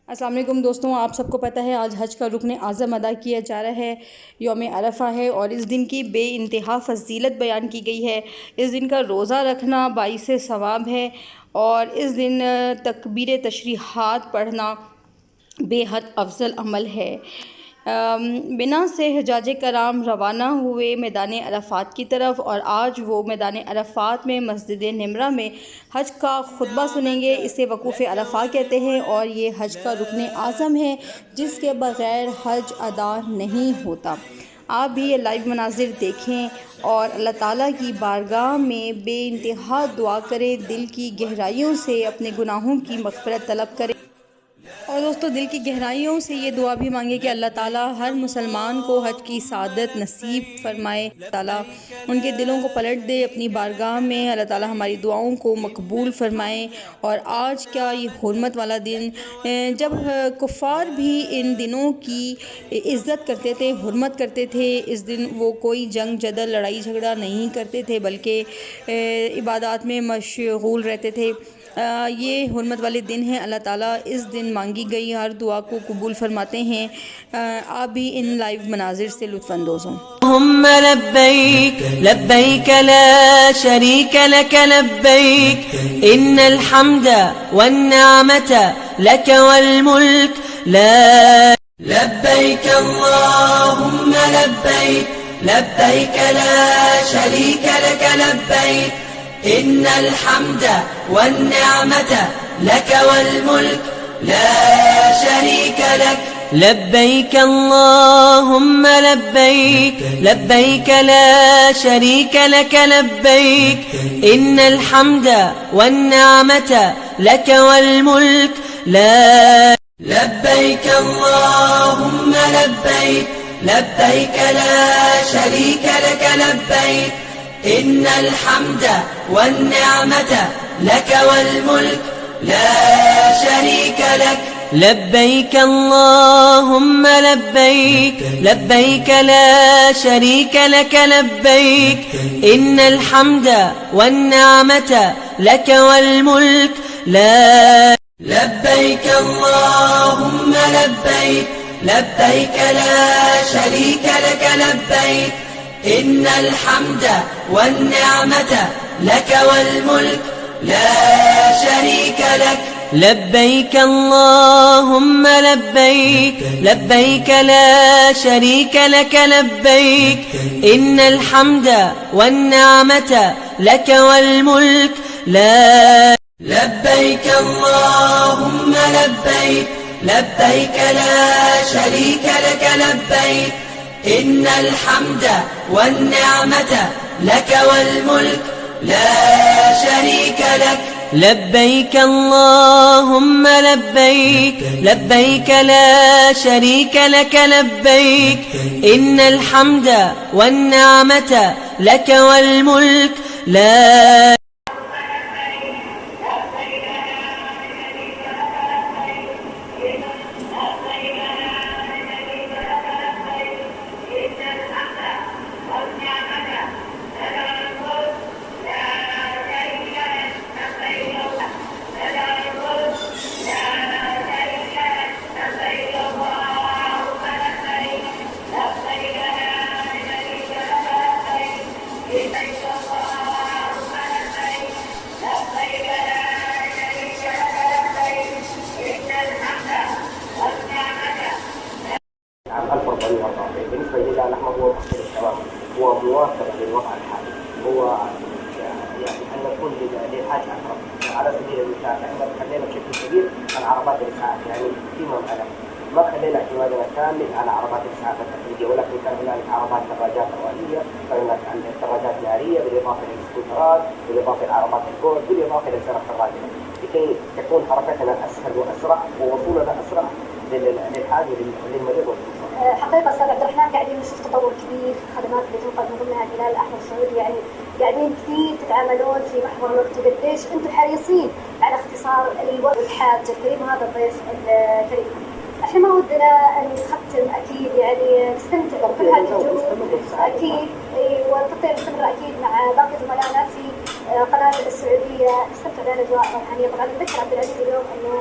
अस्सलाम वालेकुम दोस्तों, आप सबको पता है आज हज का रुकन आज़म अदा किया जा रहा है। यौम अरफ़ा है और इस दिन की बेइंतहा फ़जीलत बयान की गई है। इस दिन का रोज़ा रखना बाइस सवाब है और इस दिन तकबीर तशरीहात पढ़ना बेहद अफजल अमल है। बिना से हजाज कराम रवाना हुए मैदान अरफ़ात की तरफ और आज वो मैदान अरफ़ात में मस्जिद निमरा में हज का खुतबा सुनेंगे। इसे वक़ूफ़ अरफ़ा कहते हैं और ये हज का रुकन आज़म है जिसके बग़ैर हज अदा नहीं होता। आप भी ये लाइव मनाज़िर देखें और अल्लाह ताला की बारगाह में बेइंतहा दुआ करें, दिल की गहराइयों से अपने गुनाहों की मग़फ़िरत तलब करें और दोस्तों दिल की गहराइयों से ये दुआ भी मांगे कि अल्लाह ताला हर मुसलमान को हज की सादत नसीब फरमाए, ताला उनके दिलों को पलट दे अपनी बारगाह में, अल्लाह ताला हमारी दुआओं को मकबूल फरमाए। और आज का ये हुर्मत वाला दिन जब कुफ़ार भी इन दिनों की इज़्ज़त करते थे, हुर्मत करते थे, इस दिन वो कोई जंग जदल लड़ाई झगड़ा नहीं करते थे बल्कि इबादत में मशगूल रहते थे। ये हुर्मत वाले दिन हैं। अल्लाह ताला इस दिन मांगी गई हर दुआ को कबूल फरमाते हैं। आप भी इन लाइव मनाजिर से लुत्फ़अंदोज़ हों। اللهم لبيك لبيك لا شريك لك لبيك إن الحمد والنعمة لك والملك لا لبيك اللهم لبيك لبيك لا شريك لك لبيك إن الحمد والنعمة لك والملك لا شريك لك لبيك اللهم لبيك لبيك لا شريك لك لبيك إن الحمد والنعمة لك والملك لا لبيك اللهم لبيك لبيك لا شريك لك لبيك إن الحمد والنعمة لك والملك لا شريك لك لبيك اللهم لبيك لبيك لا شريك لك لبيك إن الحمد والنعمة لك والملك لا لبيك اللهم لبيك لبيك لا شريك لك لبيك إن الحمد والنعمة لك والملك لا شريك لك لبيك اللهم لبيك لبيك لا شريك لك لبيك إن الحمد والنعمة لك والملك لا لبيك اللهم لبيك لبيك لا شريك لك لبيك إن الحمد والنعمة لك والملك لا شريك لك لبيك اللهم لبيك لبيك لا شريك لك لبيك إن الحمد والنعمة لك والملك لا عام 1444 بالنسبة لله الأحمر هو مختلف تماما، هو مواكبة للوضع الحالي، هو يعني أن نكون للحاج أقرب. على سبيل المثال احنا خلينا بشكل كبير على عربات الإسعاف، يعني فيما معنى ما خلينا اعتمادنا كامل على عربات الإسعاف التقليدية، ولكن كان هنالك عربات دراجات هوائية، كان هناك دراجات نارية، بالإضافة للسكوترات، بالإضافة لعربات الجولف، بالإضافة للسيارات الراجلة، لكي تكون حركتنا أسهل وأسرع ووصولنا أسرع للحاج وللمريض والمصاب. حقيقة أستاذ عبد الرحمن قاعدين نشوف تطور كبير في الخدمات اللي تنقل من ضمنها الهلال الأحمر السعودي، يعني قاعدين كثير تتعاملون في محور الوقت، وقديش أنتم حريصين على اختصار الوقت الحاج الكريم وهذا الضيف الكريم. احنا ما ودنا ان نختم اكيد، يعني نستمتع بكل هذه الجهود اكيد، والتغطيه مستمره اكيد مع باقي زملائنا في قناه السعوديه، نستمتع بالاجواء الروحانيه. طبعا نذكر عبد العزيز اليوم انه